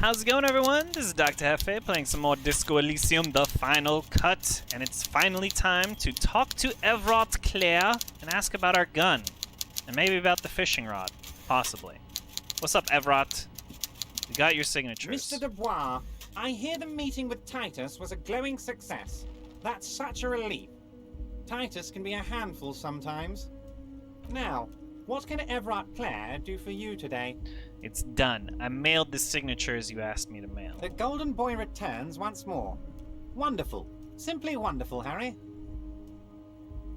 How's it going, everyone? This is Dr. Hefe playing some more Disco Elysium, the final cut. And it's finally time to talk to Evrart Claire and ask about our gun. And maybe about the fishing rod, possibly. What's up, Evrart? We got your signatures. Mr. Dubois, I hear the meeting with Titus was a glowing success. That's such a relief. Titus can be a handful sometimes. Now, what can Evrart Claire do for you today? It's done. I mailed the signatures you asked me to mail. The Golden Boy returns once more. Wonderful. Simply wonderful, Harry.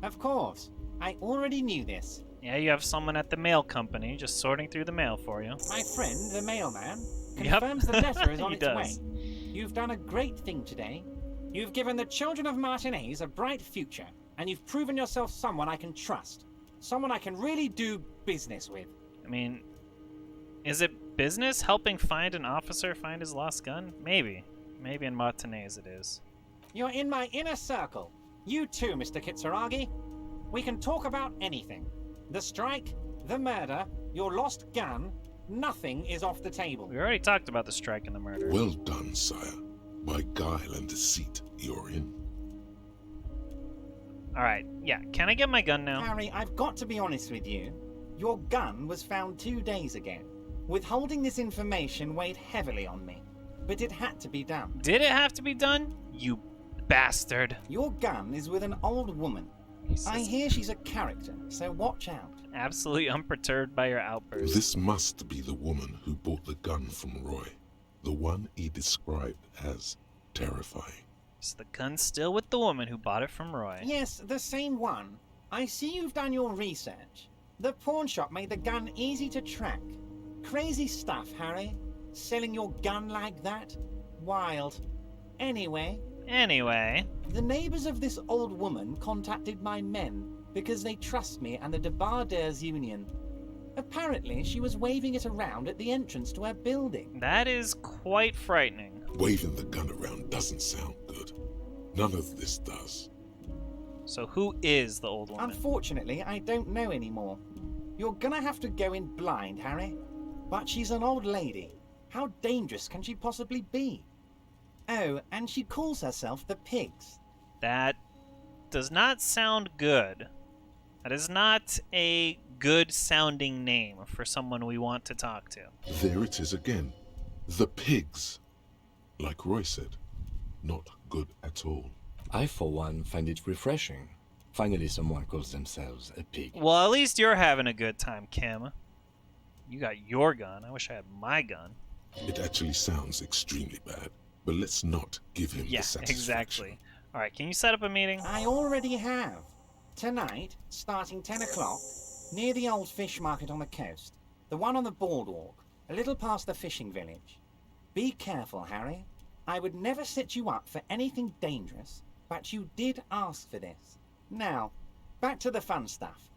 Of course. I already knew this. Yeah, you have someone at the mail company just sorting through the mail for you. My friend, the mailman, Yep. confirms the letter is on He its does. way. You've done a great thing today. You've given the children of Martinez a bright future, and you've proven yourself someone I can trust. Someone I can really do business with. I mean, is it business helping find an officer find his lost gun? Maybe. Maybe in Martinez it is. You're in my inner circle. You too, Mr. Kitsuragi. We can talk about anything. The strike, the murder, your lost gun, nothing is off the table. We already talked about the strike and the murder. Well done, sire. By guile and deceit, you're in. Alright, yeah. Can I get my gun now? Harry, I've got to be honest with you. Your gun was found 2 days ago. Withholding this information weighed heavily on me, but it had to be done. Did it have to be done? You bastard. Your gun is with an old woman. He's I just hear she's a character, so watch out. absolutely unperturbed by your outburst. This must be the woman who bought the gun from Roy. The one he described as terrifying. So the gun's still with the woman who bought it from Roy. Yes, the same one. I see you've done your research. The pawn shop made the gun easy to track. Crazy stuff, Harry. Selling your gun like that? Wild. Anyway, the neighbors of this old woman contacted my men because they trust me and the Debarders Union. Apparently, she was waving it around at the entrance to her building. That is quite frightening. Waving the gun around doesn't sound good. None of this does. So who is the old woman? Unfortunately, I don't know anymore. You're gonna have to go in blind, Harry. But she's an old lady. How dangerous can she possibly be? Oh, and she calls herself the Pigs. That does not sound good. That is not a good sounding name for someone we want to talk to. There it is again. The pigs. Like Roy said, not good at all. I, for one, find it refreshing. Finally, someone calls themselves a pig. Well, at least you're having a good time, Kim. You got your gun. I wish I had my gun. It actually sounds extremely bad, but let's not give him Yeah, the satisfaction. exactly. All right, can you set up a meeting? I already have. Tonight, starting 10 o'clock, near the old fish market on the coast. The one on the boardwalk, a little past the fishing village. Be careful, Harry. I would never set you up for anything dangerous, but you did ask for this. Now, back to the fun stuff.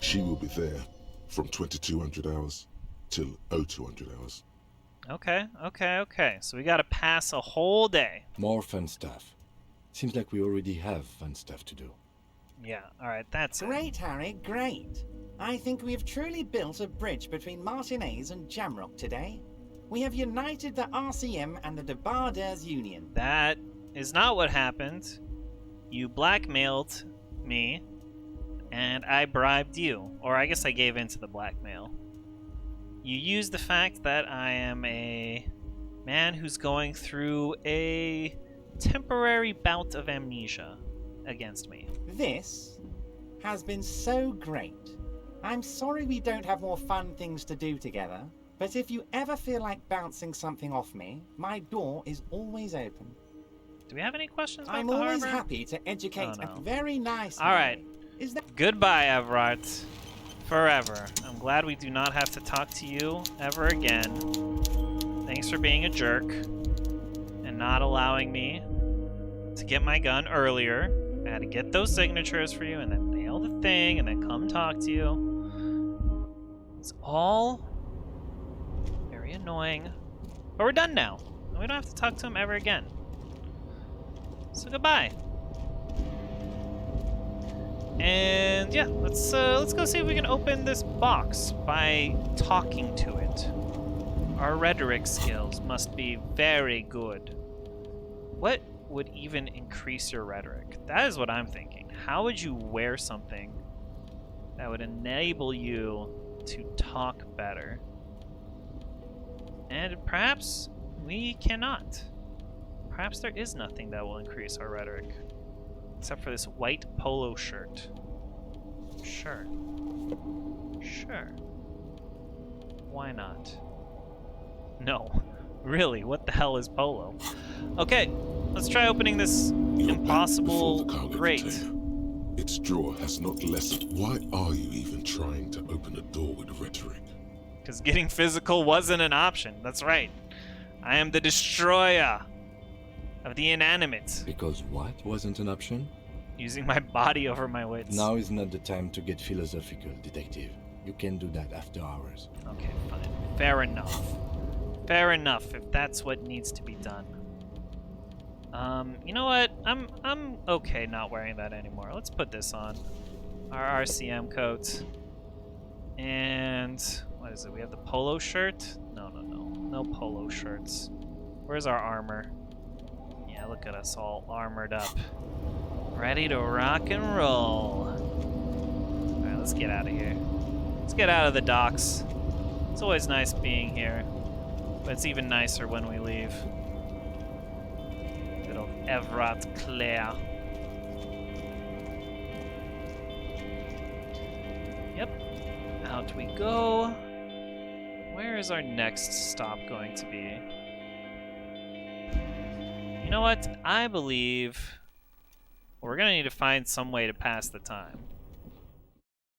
She will be there from 2200 hours till 0200 hours. Okay. So we gotta pass a whole day. More fun stuff. Seems like we already have fun stuff to do. Yeah, alright, that's it. Great, Harry, great. I think we have truly built a bridge between Martinez and Jamrock today. We have united the RCM and the Debarders Union. That is not what happened. You blackmailed me, and I bribed you. Or I guess I gave in to the blackmail. You used the fact that I am a man who's going through a temporary bout of amnesia against me. This has been so great. I'm sorry we don't have more fun things to do together, but if you ever feel like bouncing something off me, my door is always open. Do we have any questions about I'm the always harbor? happy to educate Oh, no. a very nice All right. man. Is that Goodbye, Evrart. Forever. I'm glad we do not have to talk to you ever again. Thanks for being a jerk and not allowing me to get my gun earlier. I had to get those signatures for you and then mail the thing and then come talk to you. It's all very annoying. But we're done now. And we don't have to talk to him ever again. So goodbye. And yeah, let's go see if we can open this box by talking to it. Our rhetoric skills must be very good. What would even increase your rhetoric? That is what I'm thinking. How would you wear something that would enable you to talk better? And perhaps we cannot. Perhaps there is nothing that will increase our rhetoric. Except for this white polo shirt. Sure. Sure. Why not? No. Really, what the hell is polo? Okay, let's try opening this impossible grate. Its drawer has not lessened. Why are you even trying to open a door with rhetoric? Because getting physical wasn't an option. That's right. I am the destroyer of the inanimate. Because what wasn't an option? Using my body over my wits. Now is not the time to get philosophical, detective. You can do that after hours. Okay, fine. Fair enough. Fair enough, if that's what needs to be done. You know what? I'm okay not wearing that anymore. Let's put this on. Our RCM coat. And what is it? We have the polo shirt? No. No polo shirts. Where's our armor? Yeah, look at us all armored up. Ready to rock and roll. Alright, let's get out of here. Let's get out of the docks. It's always nice being here. But it's even nicer when we leave. Good old Evrart Claire. Yep. Out we go. Where is our next stop going to be? You know what? I believe we're going to need to find some way to pass the time.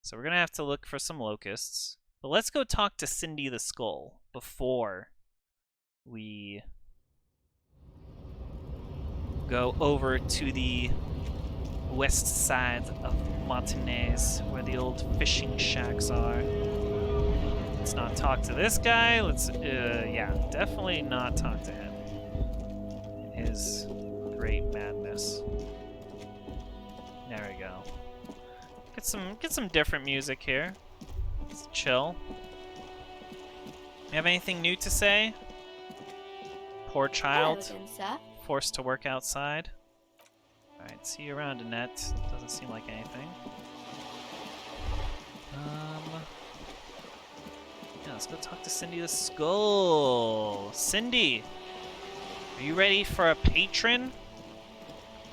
So we're going to have to look for some locusts. But let's go talk to Cindy the Skull before we go over to the west side of Martinez, where the old fishing shacks are. Let's not talk to this guy. Let's, yeah, definitely not talk to him. In his great madness. There we go. Get some different music here. Let's chill. You have anything new to say? Poor child. Hello, sir. Forced to work outside. Alright, see you around, Annette. Doesn't seem like anything. Yeah, let's go talk to Cindy the Skull. Cindy! Are you ready for a patron?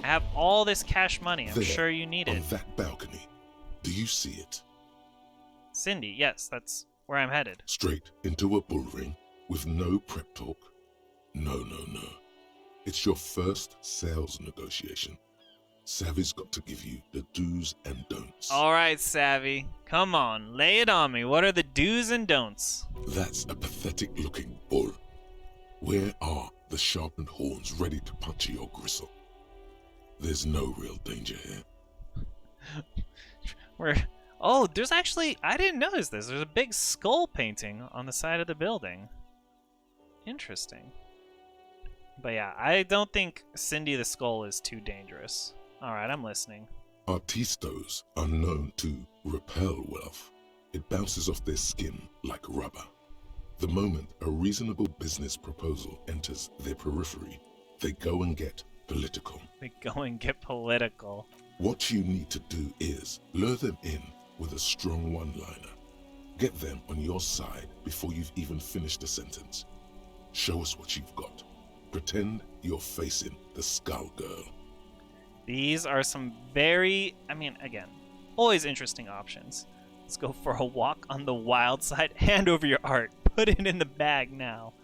I have all this cash money. I'm There, sure you need on it. that balcony. Do you see it? Cindy, yes, that's where I'm headed. Straight into a bull ring with no prep talk. No. It's your first sales negotiation. Savvy's got to give you the do's and don'ts. Alright, Savvy. Come on, lay it on me. What are the do's and don'ts? That's a pathetic-looking bull. Where are the sharpened horns ready to puncture your gristle? There's no real danger here. Oh, there's actually... I didn't notice this. There's a big skull painting on the side of the building. Interesting. But yeah, I don't think Cindy the Skull is too dangerous. Alright, I'm listening. Artistos are known to repel wealth. It bounces off their skin like rubber. The moment a reasonable business proposal enters their periphery, they go and get political. We go and get political. What you need to do is lure them in with a strong one-liner. Get them on your side before you've even finished a sentence. Show us what you've got. Pretend you're facing the Skull Girl. These are some very, I mean, again, always interesting options. Let's go for a walk on the wild side. Hand over your art. Put it in the bag now.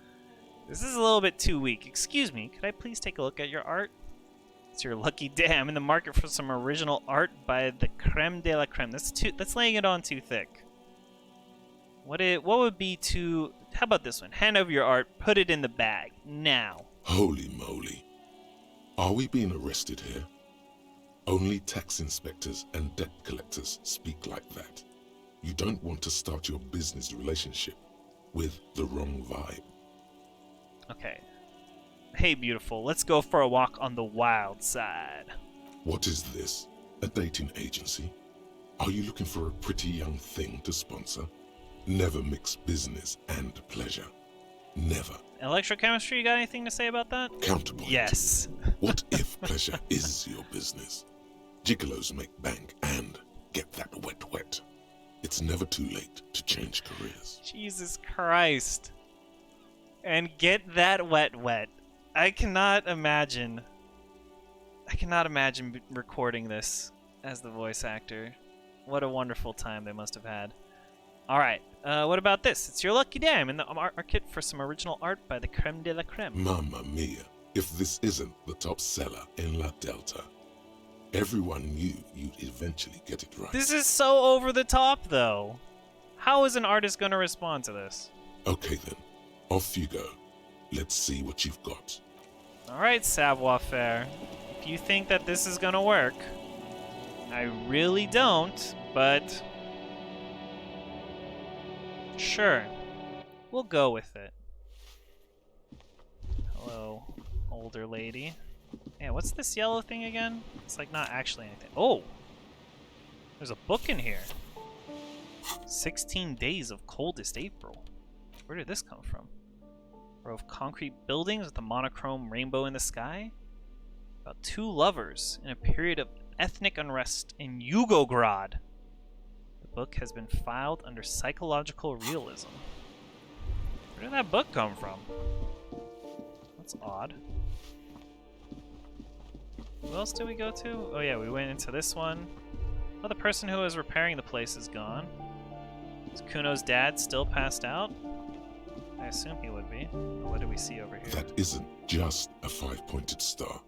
This is a little bit too weak. Excuse me, could I please take a look at your art? It's your lucky day. I'm in the market for some original art by the creme de la creme. That's laying it on too thick. What would be too... How about this one? Hand over your art. Put it in the bag. Now. Holy moly. Are we being arrested here? Only tax inspectors and debt collectors speak like that. You don't want to start your business relationship with the wrong vibe. Okay. Hey, beautiful. Let's go for a walk on the wild side. What is this? A dating agency? Are you looking for a pretty young thing to sponsor? Never mix business and pleasure. Never. Electrochemistry, you got anything to say about that? Counterpoint. Yes. What if pleasure is your business? Gigolos make bank and get that wet. It's never too late to change careers. Jesus Christ. And get that wet. I cannot imagine recording this as the voice actor. What a wonderful time they must have had. Alright, what about this? It's your lucky day. I'm in the market for some original art by the creme de la creme. Mamma mia, if this isn't the top seller in La Delta, everyone knew you'd eventually get it right. This is so over the top, though. How is an artist going to respond to this? Okay then, off you go. Let's see what you've got. Alright, Savoir Faire. If you think that this is going to work, I really don't, but sure. We'll go with it. Hello, older lady. Yeah, what's this yellow thing again? It's like not actually anything. Oh! There's a book in here. 16 Days of Coldest April. Where did this come from? Row of concrete buildings with a monochrome rainbow in the sky? About two lovers in a period of ethnic unrest in Yugograd. The book has been filed under psychological realism. Where did that book come from? That's odd. Who else did we go to? Oh yeah, we went into this one. Oh, the person who was repairing the place is gone. Is Kuno's dad still passed out? I assume he would be. What do we see over here? That isn't just a 5-pointed star.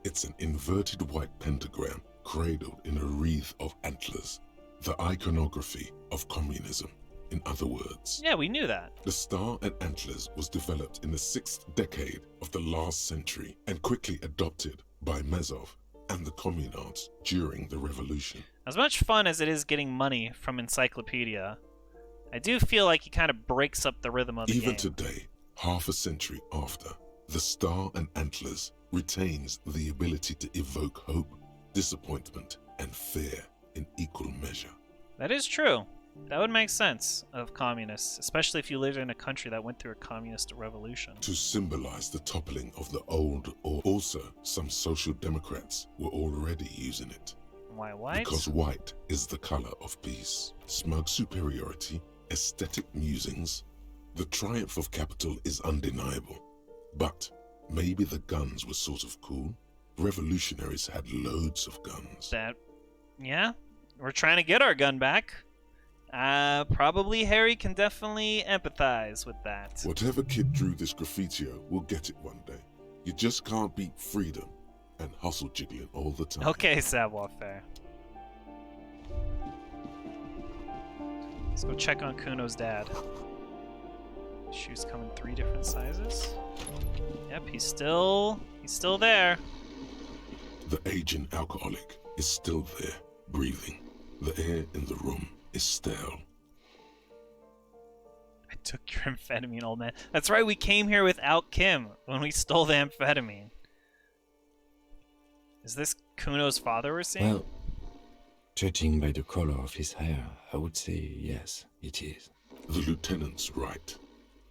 It's an inverted white pentagram cradled in a wreath of antlers. The iconography of communism, in other words. Yeah, we knew that. The star and antlers was developed in the 6th decade of the last century and quickly adopted by Mazov and the communards during the revolution. As much fun as it is getting money from Encyclopedia, I do feel like he kind of breaks up the rhythm of the game. Even today, half a century after, the star and antlers retains the ability to evoke hope, disappointment, and fear in equal measure. That is true. That would make sense of communists, especially if you lived in a country that went through a communist revolution. To symbolize the toppling of the old order. Also, some social democrats were already using it. Why white? Because white is the color of peace. Smug superiority, aesthetic musings. The triumph of capital is undeniable. But maybe the guns were sort of cool. Revolutionaries had loads of guns. Yeah, we're trying to get our gun back. Probably Harry can definitely empathize with that. Whatever kid drew this graffitio will get it one day. You just can't beat freedom and hustle jiggling all the time. Okay, Savoir Faire. Let's go check on Kuno's dad. Shoes come in 3 different sizes. Yep, he's still there. The aging alcoholic is still there, breathing. The air in the room is stale. I took your amphetamine, old man. That's right, we came here without Kim when we stole the amphetamine. Is this Kuno's father we're seeing? Well, judging by the color of his hair, I would say yes, it is. The lieutenant's right.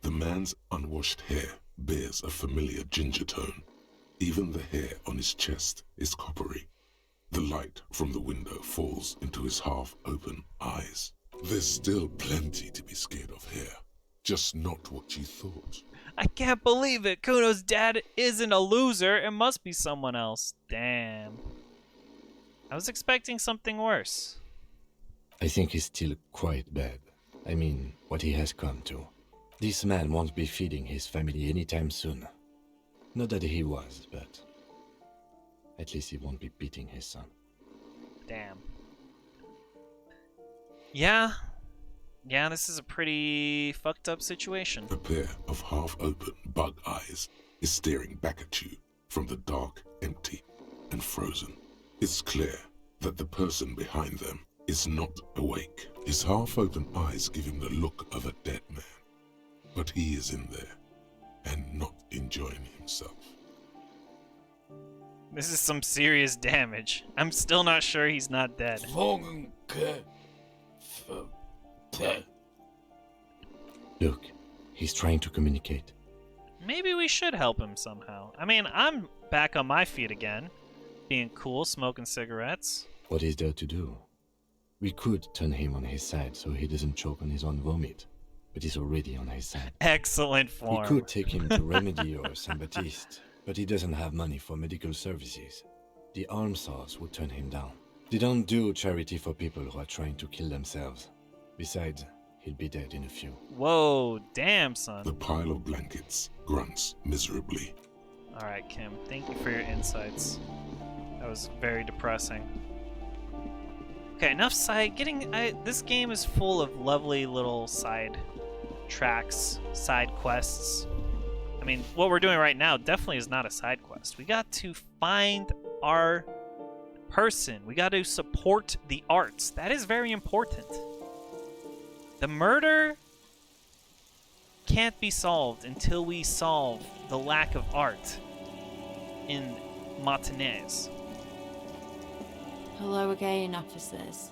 The man's unwashed hair bears a familiar ginger tone. Even the hair on his chest is coppery. The light from the window falls into his half-open eyes. There's still plenty to be scared of here. Just not what you thought. I can't believe it! Kuno's dad isn't a loser. It must be someone else. Damn. I was expecting something worse. I think he's still quite bad. I mean, what he has come to. This man won't be feeding his family anytime soon. Not that he was, but at least he won't be beating his son. Damn. Yeah, this is a pretty fucked up situation. A pair of half-open bug eyes is staring back at you from the dark, empty, and frozen. It's clear that the person behind them is not awake. His half-open eyes give him the look of a dead man. But he is in there, and not enjoying himself. This is some serious damage. I'm still not sure he's not dead. Look, He's trying to communicate. Maybe we should help him somehow. I mean, I'm back on my feet again. Being cool, smoking cigarettes. What is there to do? We could turn him on his side so he doesn't choke on his own vomit. But he's already on his side. Excellent form. We could take him to Remedy or Saint Baptiste, but he doesn't have money for medical services. The almshouse would turn him down. They don't do charity for people who are trying to kill themselves. Besides, he'll be dead in a few. Whoa, damn, son. The pile of blankets grunts miserably. Alright, Kim, thank you for your insights. That was very depressing. Okay, enough side. This game is full of lovely little side tracks, side quests. I mean, what we're doing right now definitely is not a side quest. We got to find our person. We got to support the arts. That is very important. The murder can't be solved until we solve the lack of art in Martinez. Hello again, officers.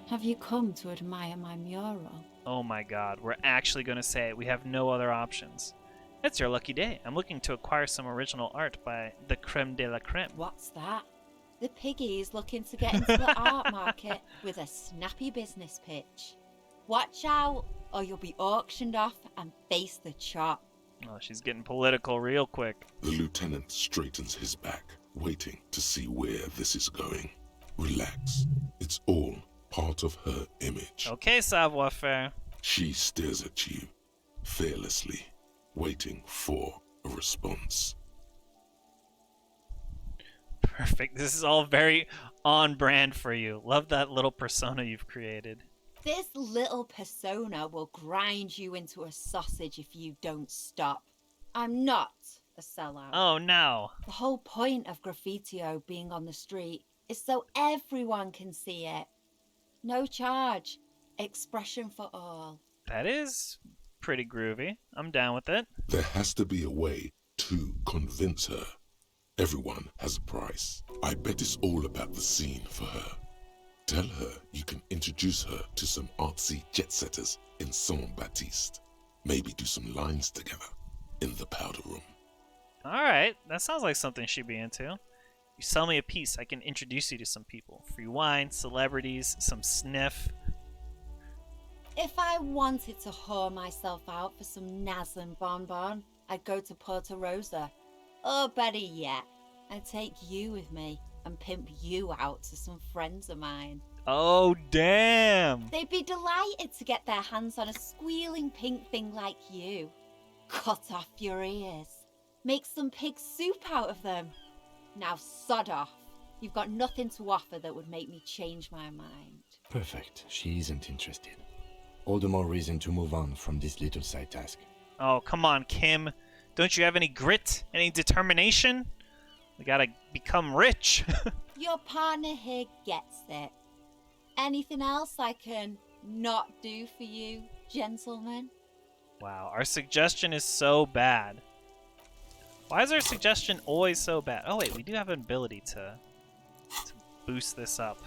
Have you come to admire my mural? Oh my god, we're actually going to say it. We have no other options. It's your lucky day. I'm looking to acquire some original art by the creme de la creme. What's that? The piggy's looking to get into the art market with a snappy business pitch. Watch out, or you'll be auctioned off and face the chop. Oh, she's getting political real quick. The lieutenant straightens his back, waiting to see where this is going. Relax. It's all part of her image. Okay, savoir-faire. She stares at you, fearlessly, waiting for a response. Perfect. This is all very on brand for you. Love that little persona you've created. This little persona will grind you into a sausage if you don't stop. I'm not a sellout. Oh no. The whole point of graffitio being on the street is so everyone can see it. No charge. Expression for all. That is pretty groovy. I'm down with it. There has to be a way to convince her. Everyone has a price. I bet it's all about the scene for her. Tell her you can introduce her to some artsy jet-setters in Saint Baptiste. Maybe do some lines together in the powder room. Alright, that sounds like something she'd be into. You sell me a piece, I can introduce you to some people. Free wine, celebrities, some sniff. If I wanted to whore myself out for some Naz and bonbon, I'd go to Porto Rosa. Or better yet, I'd take you with me and pimp you out to some friends of mine. Oh, damn! They'd be delighted to get their hands on a squealing pink thing like you. Cut off your ears. Make some pig soup out of them. Now sod off. You've got nothing to offer that would make me change my mind. Perfect. She isn't interested. All the more reason to move on from this little side task. Oh, come on, Kim. Don't you have any grit? Any determination? We gotta become rich. Your partner here gets it. Anything else I can not do for you, gentlemen? Wow, our suggestion is so bad. Why is our suggestion always so bad? Oh wait, we do have an ability to boost this up.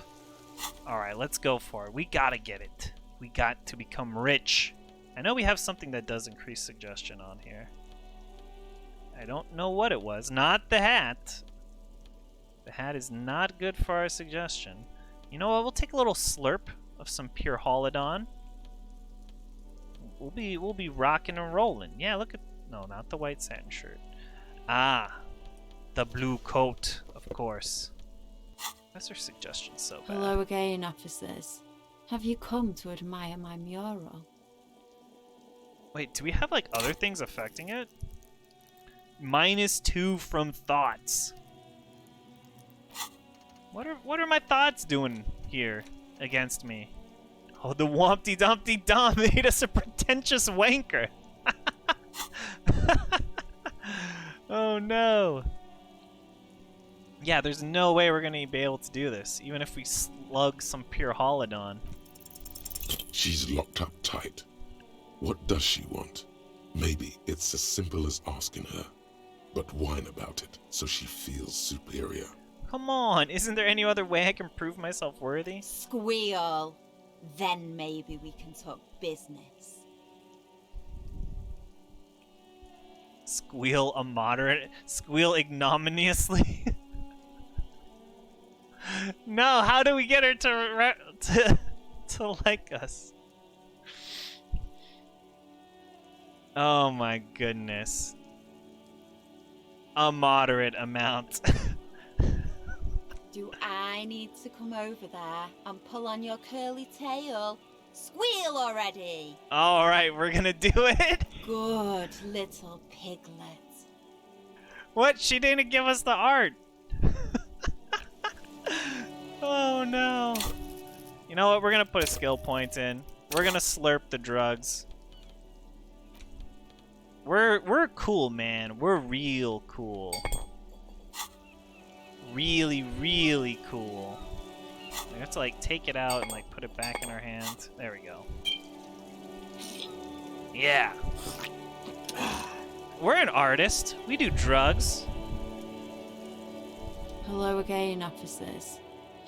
Alright, let's go for it. We gotta get it. We got to become rich. I know we have something that does increase suggestion on here. I don't know what it was. Not the hat. The hat is not good for our suggestion. You know what? We'll take a little slurp of some pure Holodon. We'll be rocking and rolling. Yeah, look at... No, not the white satin shirt. Ah, the blue coat, of course. That's our suggestion so bad. Hello again, officers. Have you come to admire my mural? Wait, do we have like other things affecting it? -2 from thoughts. What are my thoughts doing here against me? Oh, the Wompty Dumpty Dum made us a pretentious wanker. Oh no. Yeah, there's no way we're gonna be able to do this, even if we slug some pure Holodon. She's locked up tight. What does she want? Maybe it's as simple as asking her, but whine about it so she feels superior. Come on, isn't there any other way I can prove myself worthy? Squeal. Then maybe we can talk business. Squeal ignominiously. No, how do we get her to like us? Oh my goodness. A moderate amount. Do I need to come over there and pull on your curly tail? Squeal already! Alright, we're gonna do it. Good little piglet. What? She didn't give us the art. Oh no. You know what? We're gonna put a skill point in. We're gonna slurp the drugs. We're cool, man. We're real cool. Really, really cool. We have to like take it out and like put it back in our hand. There we go. Yeah. We're an artist. We do drugs. Hello again, officers.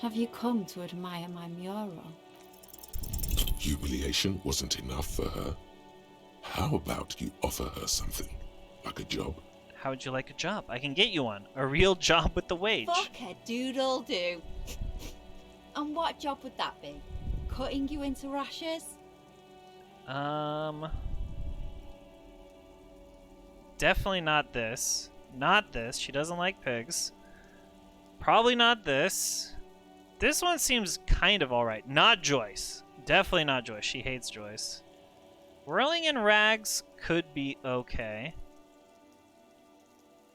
Have you come to admire my mural? Humiliation wasn't enough for her. How about you offer her something? Like a job? How would you like a job? I can get you one. A real job with the wage. Fuck a doodle do. And what job would that be? Cutting you into rashers? Definitely not this. Not this. She doesn't like pigs. Probably not this. This one seems kind of alright. Not Joyce. Definitely not Joyce. She hates Joyce. Whirling in rags could be okay.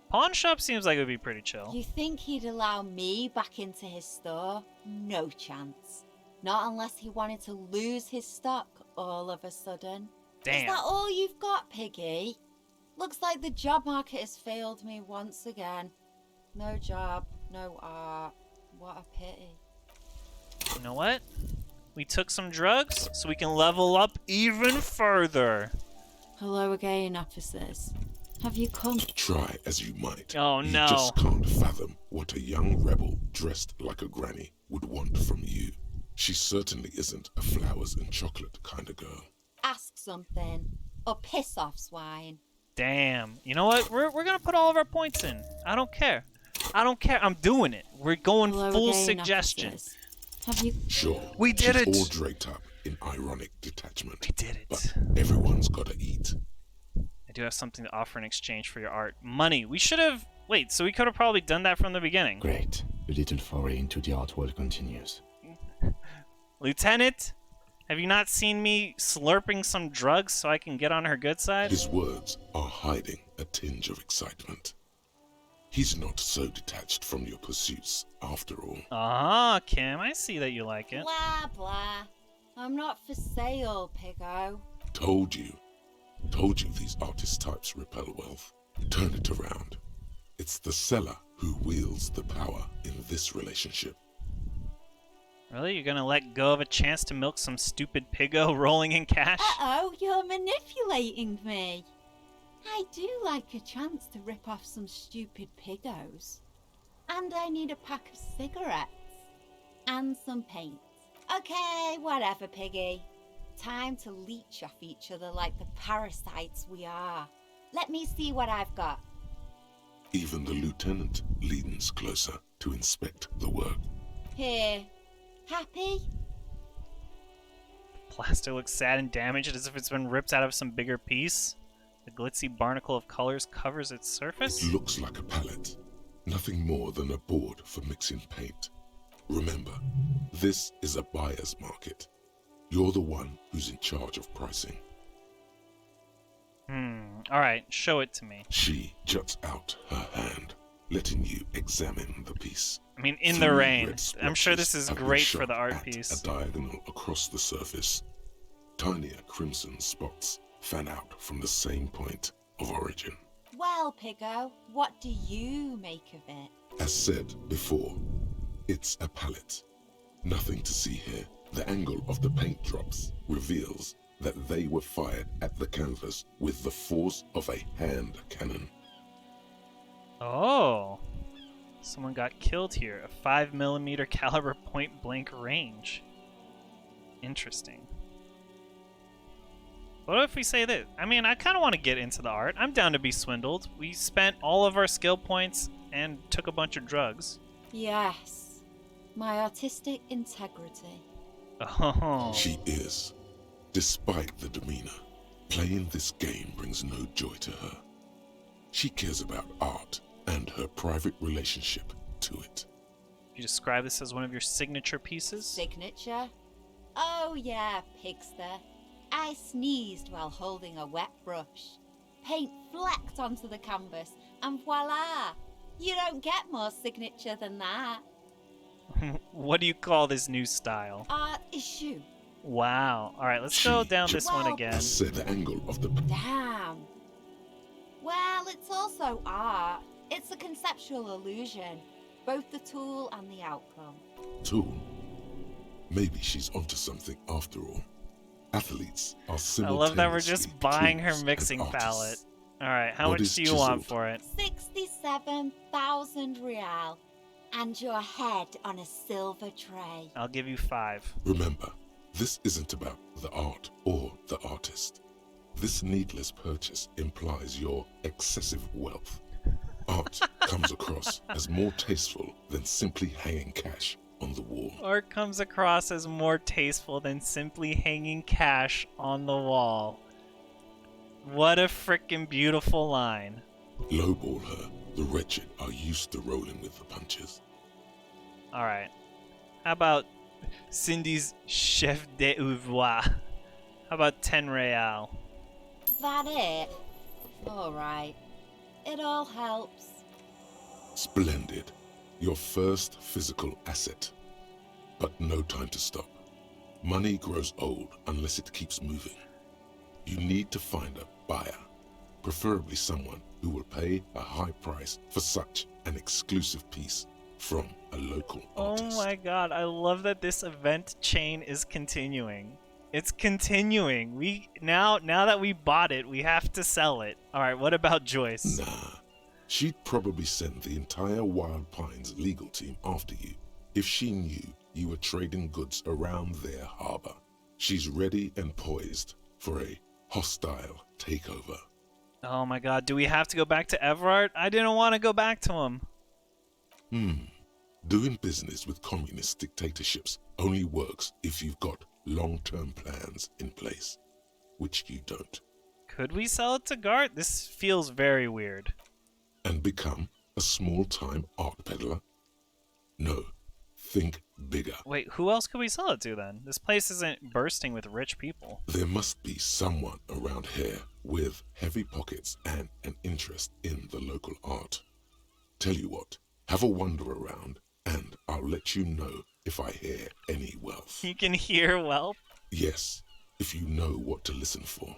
Pawn shop seems like it would be pretty chill. You think he'd allow me back into his store? No chance. Not unless he wanted to lose his stock all of a sudden. Damn. Is that all you've got, Piggy? Looks like the job market has failed me once again. No job, no art. What a pity. You know what? We took some drugs so we can level up even further. Hello again, officers. Have you come? Try as you might. Oh You no. just can't fathom what a young rebel dressed like a granny would want from you. She certainly isn't a flowers and chocolate kind of girl. Ask something. Or piss off, swine. Damn. You know what? We're gonna put all of our points in. I don't care. I don't care. I'm doing it. We're going Hello full again, suggestion. officers. Have you? Sure, We did she's it. all draped up in ironic detachment. We did it. But everyone's gotta eat. I do have something to offer in exchange for your art. Money. We should have... Wait, so we could have probably done that from the beginning. Great. The little foray into the art world continues. Lieutenant, have you not seen me slurping some drugs so I can get on her good side? His words are hiding a tinge of excitement. He's not so detached from your pursuits, after all. Ah, Kim, I see that you like it. Blah, blah. I'm not for sale, Piggo. Told you. Told you these artist types repel wealth. Turn it around. It's the seller who wields the power in this relationship. Really? You're gonna let go of a chance to milk some stupid piggo rolling in cash? Uh-oh, you're manipulating me. I do like a chance to rip off some stupid piggos. And I need a pack of cigarettes. And some paint. Okay, whatever, Piggy. Time to leech off each other like the parasites we are. Let me see what I've got. Even the lieutenant leans closer to inspect the work. Here. Happy? Plastic looks sad and damaged as if it's been ripped out of some bigger piece. The glitzy barnacle of colors covers its surface. It looks like a palette. Nothing more than a board for mixing paint. Remember, this is a buyer's market. You're the one who's in charge of pricing. Alright, show it to me. She juts out her hand, letting you examine the piece. I mean, in the Three rain. red I'm sure this is splotches have been great for shot the art at piece. A diagonal across the surface. Tinier crimson spots fan out from the same point of origin. Well, Piggo, what do you make of it? As said before, it's a palette. Nothing to see here. The angle of the paint drops reveals that they were fired at the canvas with the force of a hand cannon. Oh. Someone got killed here. A 5mm caliber point blank range. Interesting. What if we say this? I mean, I kind of want to get into the art. I'm down to be swindled. We spent all of our skill points and took a bunch of drugs. Yes. My artistic integrity. Oh. She is. Despite the demeanor, playing this game brings no joy to her. She cares about art and her private relationship to it. You describe this as one of your signature pieces? Signature? Oh yeah, Pigster. I sneezed while holding a wet brush. Paint flecked onto the canvas, and voila! You don't get more signature than that. What do you call this new style? Art issue. Wow. All right, let's go down this one again. Set the angle of the... Damn. Well, it's also art. It's a conceptual illusion. Both the tool and the outcome. tool. Maybe she's onto something after all. Athletes are I simultaneously love that we're just buying her tools mixing and palette. artists. All right, how What much is do you want chiseled? for it? 67,000 real. And your head on a silver tray. I'll give you 5. Remember, this isn't about the art or the artist. This needless purchase implies your excessive wealth. Art comes across as more tasteful than simply hanging cash on the wall. Art comes across as more tasteful than simply hanging cash on the wall. What a frickin' beautiful line. Lowball her. The wretched are used to rolling with the punches. All right. How about Cindy's chef d'oeuvre? How about 10 real? That it? Alright. It all helps. Splendid. Your first physical asset. But no time to stop. Money grows old unless it keeps moving. You need to find a buyer, preferably someone who will pay a high price for such an exclusive piece from a local artist. Oh my god, I love that this event chain is continuing. It's continuing. We now that we bought it, we have to sell it. All right, what about Joyce? Nah. She'd probably send the entire Wild Pines legal team after you if she knew you were trading goods around their harbor. She's ready and poised for a hostile takeover. Oh my god, do we have to go back to Evrart? I didn't want to go back to him. Doing business with communist dictatorships only works if you've got long-term plans in place, which you don't. Could we sell it to Gart? This feels very weird. And become a small-time art peddler? No, think bigger. Wait, who else could we sell it to then? This place isn't bursting with rich people. There must be someone around here with heavy pockets and an interest in the local art. Tell you what, have a wander around, and I'll let you know if I hear any wealth. You can hear wealth? Yes, if you know what to listen for.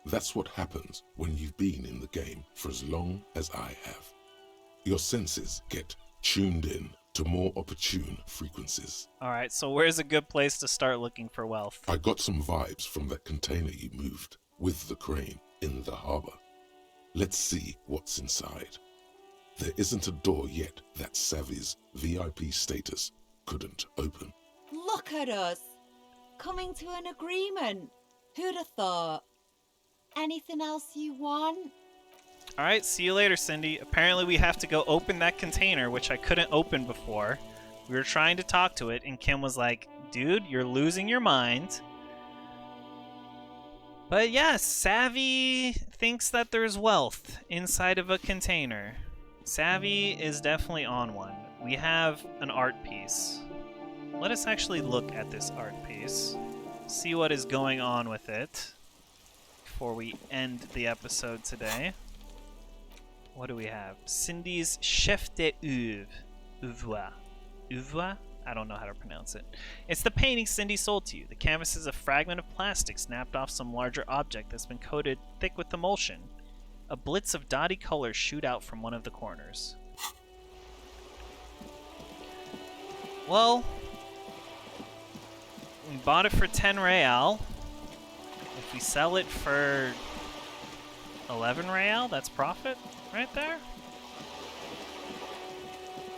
That's what happens when you've been in the game for as long as I have. Your senses get tuned in to more opportune frequencies. Alright, so where's a good place to start looking for wealth? I got some vibes from that container you moved with the crane in the harbor. Let's see what's inside. There isn't a door yet that Savvy's VIP status couldn't open. Look at us. Coming to an agreement. Who'd have thought? Anything else you want? Alright, see you later, Cindy. Apparently we have to go open that container, which I couldn't open before. We were trying to talk to it, and Kim was like, dude, you're losing your mind. But yes, Savvy thinks that there's wealth inside of a container. Savvy is definitely on one. We have an art piece. Let us actually look at this art piece. See what is going on with it before we end the episode today. What do we have? Cindy's chef d'oeuvre. Oeuvre? I don't know how to pronounce it. It's the painting Cindy sold to you. The canvas is a fragment of plastic snapped off some larger object that's been coated thick with emulsion. A blitz of dotty colors shoot out from one of the corners. Well, we bought it for 10 real. If we sell it for 11 real, that's profit right there.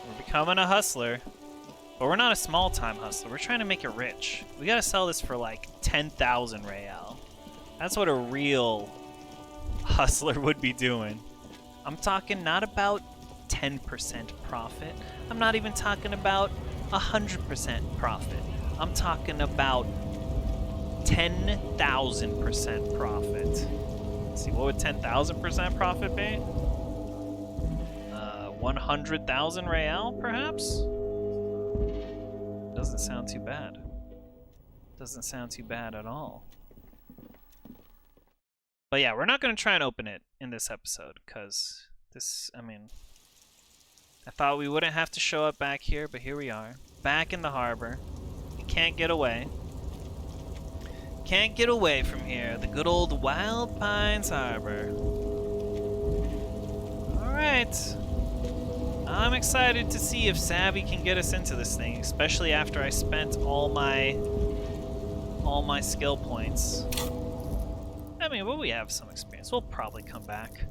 We're becoming a hustler. But we're not a small-time hustler. We're trying to make it rich. We gotta sell this for like 10,000 real. That's what a real hustler would be doing. I'm talking not about 10% profit. I'm not even talking about 100% profit. I'm talking about 10,000% profit. Let's see, what would 10,000% profit be? 100,000 real, perhaps? Doesn't sound too bad. Doesn't sound too bad at all. But yeah, we're not going to try and open it in this episode, because this, I mean, I thought we wouldn't have to show up back here, but here we are, back in the harbor. We can't get away. Can't get away from here, the good old Wild Pines Harbor. Alright. I'm excited to see if Savvy can get us into this thing, especially after I spent all my skill points. I mean, well, we have some experience. We'll probably come back.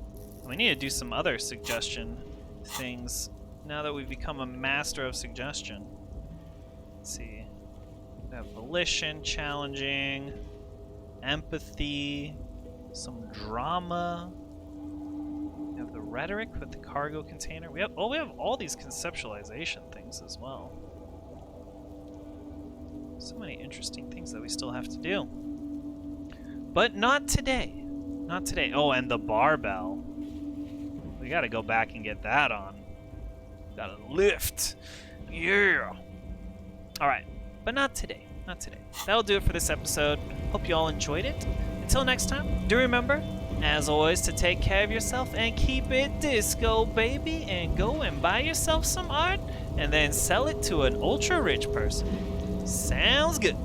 We need to do some other suggestion things now that we've become a master of suggestion. Let's see. We have volition, challenging, empathy, some drama. We have the rhetoric with the cargo container. We have all these conceptualization things as well. So many interesting things that we still have to do. But not today. Not today. Oh, and the barbell. We gotta go back and get that on. Gotta lift. Yeah. Alright. But not today. Not today. That'll do it for this episode. Hope you all enjoyed it. Until next time, do remember, as always, to take care of yourself and keep it disco, baby. And go and buy yourself some art and then sell it to an ultra rich person. Sounds good.